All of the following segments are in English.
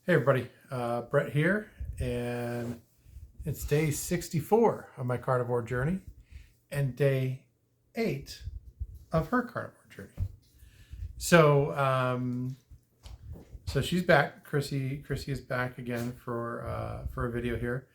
Hey everybody, Brett here, and it's day 64 of my carnivore journey and day 8 of her carnivore journey. So she's back. Crissy is back again for a video here.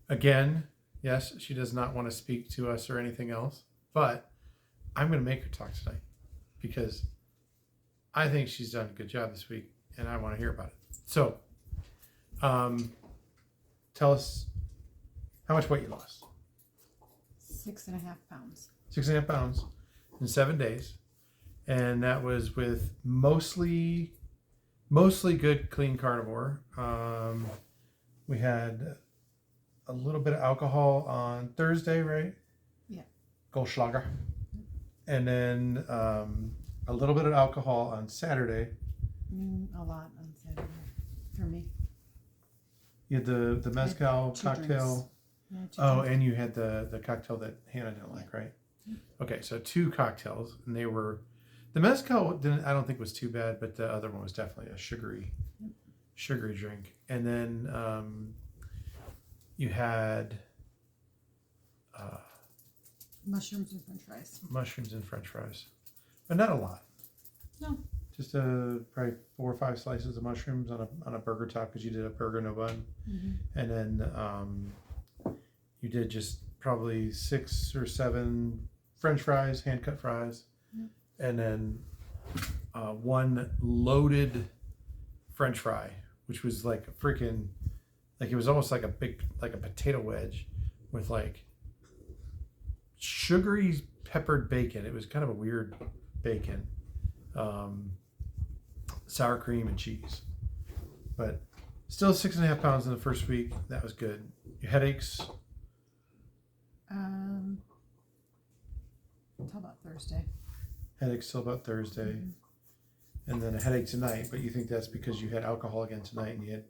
Again, yes, she does not want to speak to us or anything else, but I'm going to make her talk tonight because I think she's done a good job this week, and I want to hear about it. So, tell us how much weight you lost. 6.5 pounds. 6.5 pounds in 7 days, and that was with mostly good, clean carnivore. We had a little bit of alcohol on Thursday, right? Yeah. Goldschlager, and then a little bit of alcohol on Saturday. A lot on Saturday for me. You had the mezcal cocktail. Yeah, and you had the cocktail that Hannah didn't like, right? Okay, so 2 cocktails, and they were, the mezcal I don't think was too bad, but the other one was definitely a sugary drink. And then you had mushrooms and French fries. But not a lot. No. Just probably 4 or 5 slices of mushrooms on a burger top, because you did a burger no bun. Mm-hmm. And then you did just probably 6 or 7 French fries, hand cut fries, and then 1 loaded French fry, which was like a freaking, like it was almost like a big, like a potato wedge with like sugary peppered bacon. It was kind of a weird bacon, sour cream and cheese, but still 6.5 pounds in the first week. That was good. Your headaches? Until about Thursday. Headaches till about Thursday. Mm-hmm. And then a headache tonight, but you think that's because you had alcohol again tonight, and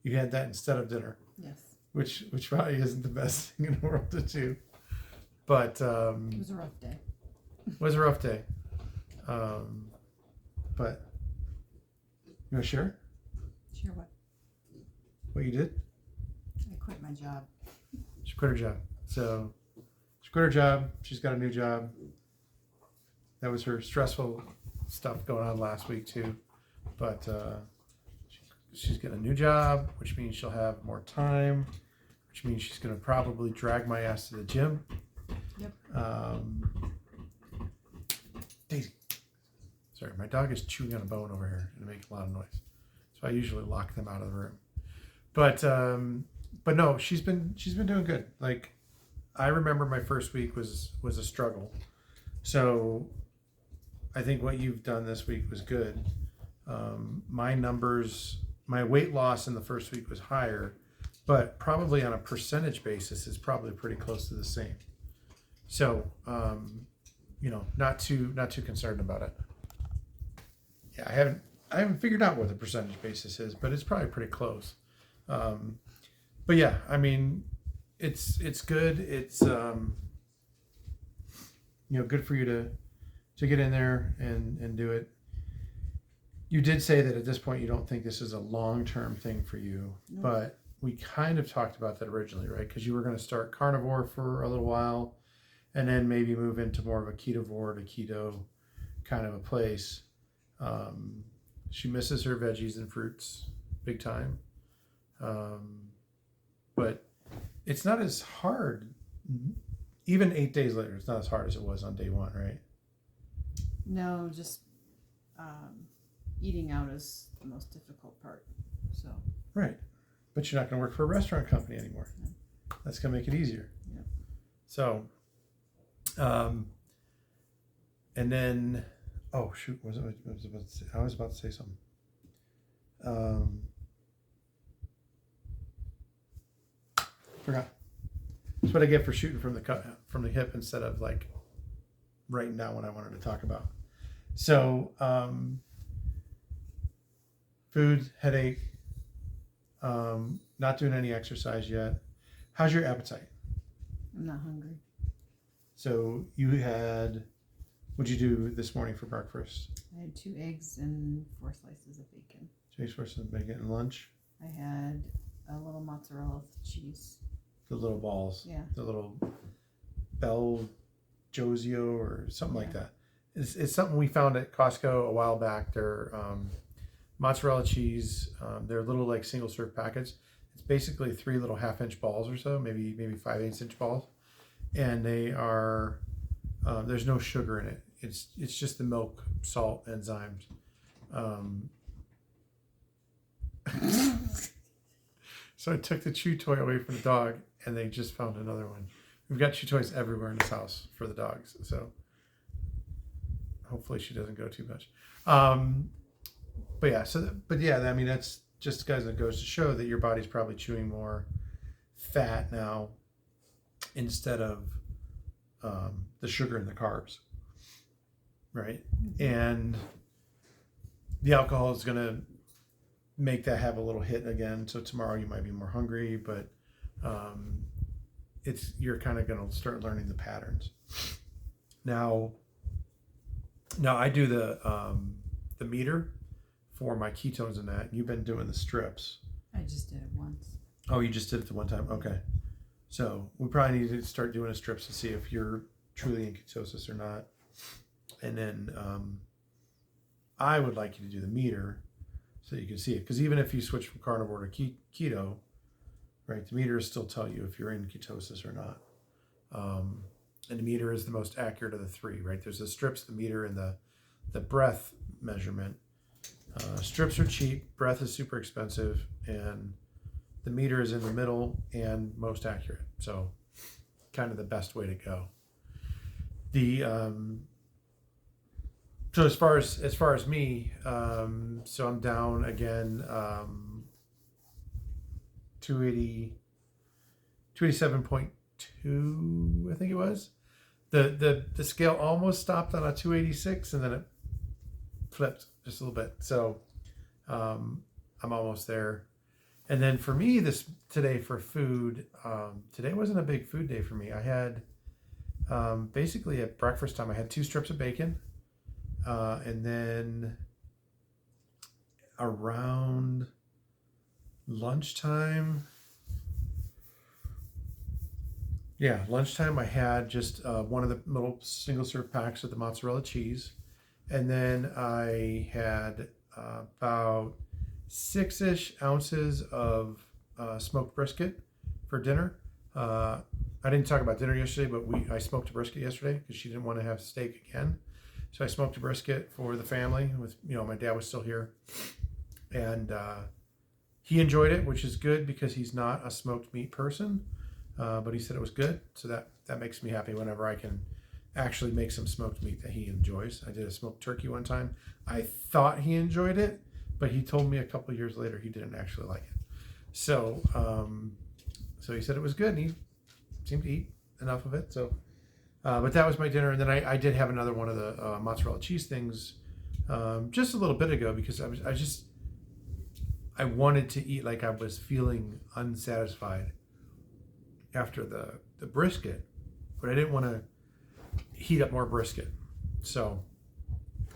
you had that instead of dinner. Yes. Which probably isn't the best thing in the world to do. But it was a rough day. But you want to share? Share what? What you did? I quit my job. She quit her job. So she quit her job. She's got a new job. That was her stressful stuff going on last week too. But she's getting a new job, which means she'll have more time, which means she's going to probably drag my ass to the gym. Yep. Daisy. Sorry, my dog is chewing on a bone over here and it makes a lot of noise. So I usually lock them out of the room. But no, she's been doing good. Like, I remember my first week was a struggle. So I think what you've done this week was good. My numbers, my weight loss in the first week was higher, but probably on a percentage basis is probably pretty close to the same. So, not too concerned about it. Yeah, I haven't figured out what the percentage basis is, but it's probably pretty close. But yeah, I mean, it's good. It's good for you to get in there and do it. You did say that at this point you don't think this is a long-term thing for you, but we kind of talked about that originally, right? Because you were going to start carnivore for a little while, and then maybe move into more of a ketovore to keto kind of a place. She misses her veggies and fruits big time. But it's not as hard. Even 8 days later, it's not as hard as it was on day 1, right? No, just eating out is the most difficult part. So. Right. But you're not going to work for a restaurant company anymore. No. That's going to make it easier. Yep. So, and then, oh shoot, I was about to say something. Forgot. That's what I get for shooting from the hip instead of like writing down what I wanted to talk about. So, food, headache, not doing any exercise yet. How's your appetite? I'm not hungry. So you had, what'd you do this morning for breakfast? I had 2 eggs and 4 slices of bacon. 2 Thanks for some bacon and lunch. I had a little mozzarella cheese. The little balls. Yeah. The little Bel Josio or something like that. It's something we found at Costco a while back. They're mozzarella cheese. They're little like single serve packets. It's basically 3 little 1/2-inch balls or so, maybe 5/8-inch balls, and they are there's no sugar in it. It's just the milk, salt, enzymes. So I took the chew toy away from the dog, and they just found another one. We've got chew toys everywhere in this house for the dogs, so hopefully she doesn't go too much. But yeah, I mean, that's just, guys, it goes to show that your body's probably chewing more fat now instead of the sugar and the carbs, right? And the alcohol is going to make that have a little hit again. So tomorrow you might be more hungry, but you're kind of going to start learning the patterns. Now I do the meter for my ketones and that. You've been doing the strips. I just did it once. Oh, you just did it the one time? Okay. So we probably need to start doing the strips to see if you're truly in ketosis or not. And then I would like you to do the meter so you can see it. Because even if you switch from carnivore to keto, right, the meter will still tell you if you're in ketosis or not. And the meter is the most accurate of the 3, right? There's the strips, the meter, and the breath measurement. Strips are cheap, breath is super expensive, and the meter is in the middle and most accurate. So kind of the best way to go. So as far as me, so I'm down again, 287.2, I think it was. The scale almost stopped on a 286, and then it flipped just a little bit. So I'm almost there. And then for me, today for food, today wasn't a big food day for me. I had basically at breakfast time, I had 2 strips of bacon, and then around lunchtime, I had just one of the little single serve packs of the mozzarella cheese. And then I had about 6-ish ounces of smoked brisket for dinner. I didn't talk about dinner yesterday, but I smoked a brisket yesterday because she didn't want to have steak again. So I smoked a brisket for the family with, my dad was still here. And he enjoyed it, which is good because he's not a smoked meat person. But he said it was good. So that makes me happy whenever I can actually make some smoked meat that he enjoys. I did a smoked turkey one time. I thought he enjoyed it, but he told me a couple of years later he didn't actually like it. So so he said it was good, and he seemed to eat enough of it. So but that was my dinner. And then I did have another one of the mozzarella cheese things just a little bit ago because I wanted to eat like I was feeling unsatisfied after the brisket, but I didn't want to heat up more brisket. So,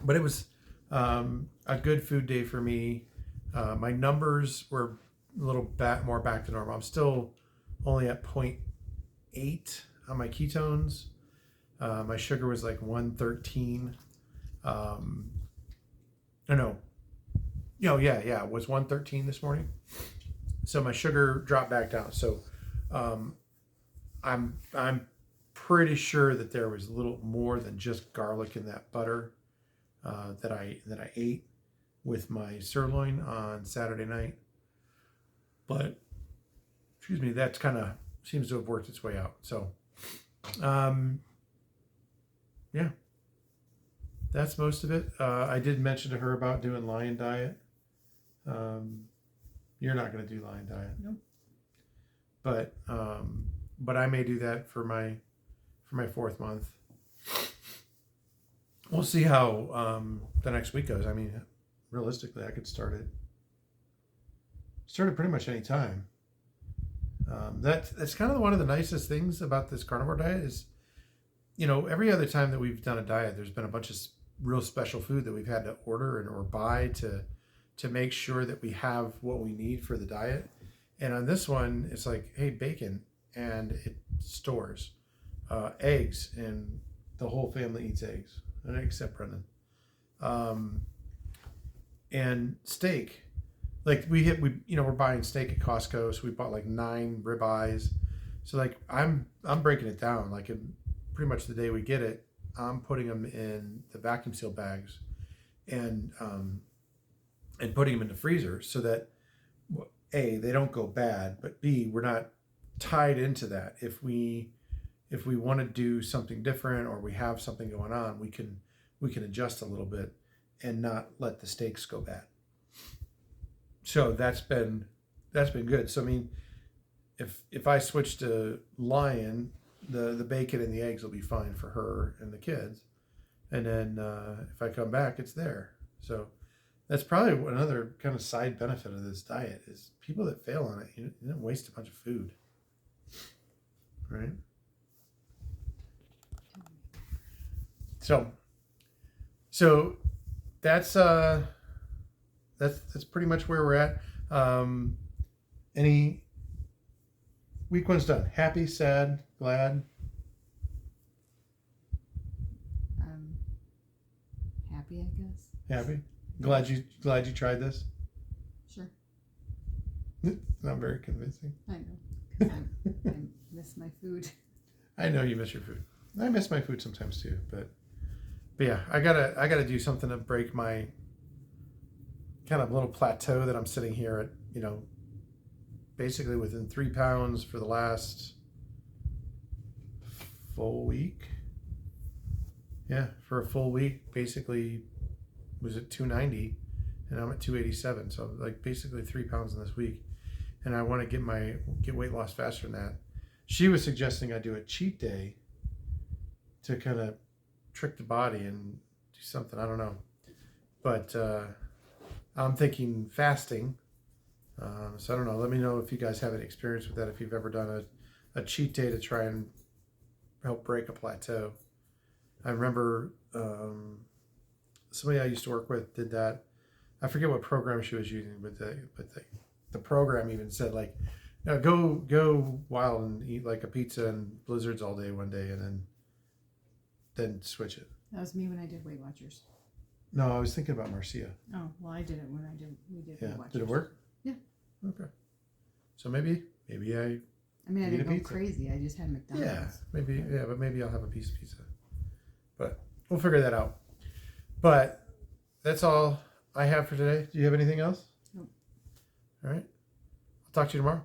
but it was a good food day for me. My numbers were a little more back to normal. I'm still only at 0.8 on my ketones. My sugar was like 113. It was 113 this morning. So my sugar dropped back down. So I'm pretty sure that there was a little more than just garlic in that butter that I ate with my sirloin on Saturday night. But that's kind of seems to have worked its way out. So that's most of it. I did mention to her about doing Lion Diet. You're not going to do Lion Diet. Nope. But I may do that for my 4th month. We'll see how the next week goes. I mean, realistically, I could start it pretty much any time. That's kind of one of the nicest things about this carnivore diet is, every other time that we've done a diet, there's been a bunch of real special food that we've had to order or buy to to make sure that we have what we need for the diet. And on this one, it's like, hey, bacon, and it stores eggs, and the whole family eats eggs, except Brendan. And steak, like we're buying steak at Costco, so we bought like 9 ribeyes. So like I'm breaking it down, like pretty much the day we get it, I'm putting them in the vacuum seal bags, and putting them in the freezer so that A, they don't go bad, but B, we're not tied into that. If we want to do something different, or we have something going on, we can adjust a little bit and not let the steaks go bad. So that's been good. So I mean, if I switch to Lion, the bacon and the eggs will be fine for her and the kids, and then if I come back, it's there. So that's probably another kind of side benefit of this diet is people that fail on it, you don't waste a bunch of food, right? So that's pretty much where we're at. Any week one's done. Happy, sad, glad? Happy, I guess. Happy. Glad you tried this. Sure. Not very convincing. I know. 'Cause I miss my food. I know you miss your food. I miss my food sometimes too, but yeah, I gotta do something to break my kind of little plateau that I'm sitting here at, basically within 3 pounds for the last full week. Yeah, for a full week, basically was at 290 and I'm at 287. So like basically 3 pounds in this week. And I want to get weight loss faster than that. She was suggesting I do a cheat day to kind of trick the body and do something. I don't know. But I'm thinking fasting. So I don't know. Let me know if you guys have any experience with that. If you've ever done a cheat day to try and help break a plateau. I remember somebody I used to work with did that. I forget what program she was using, but the program even said like, go wild and eat like a pizza and blizzards all day one day, and then switch it. That was me when I did Weight Watchers. No, I was thinking about Marcia. Oh, well, I did it when we did Yeah. Weight Watchers. Did it work? Yeah. Okay. So maybe I I mean, I eat didn't a go pizza. crazy. I just had McDonald's. Yeah, but maybe I'll have a piece of pizza. But we'll figure that out. But that's all I have for today. Do you have anything else? Nope. All right. I'll talk to you tomorrow.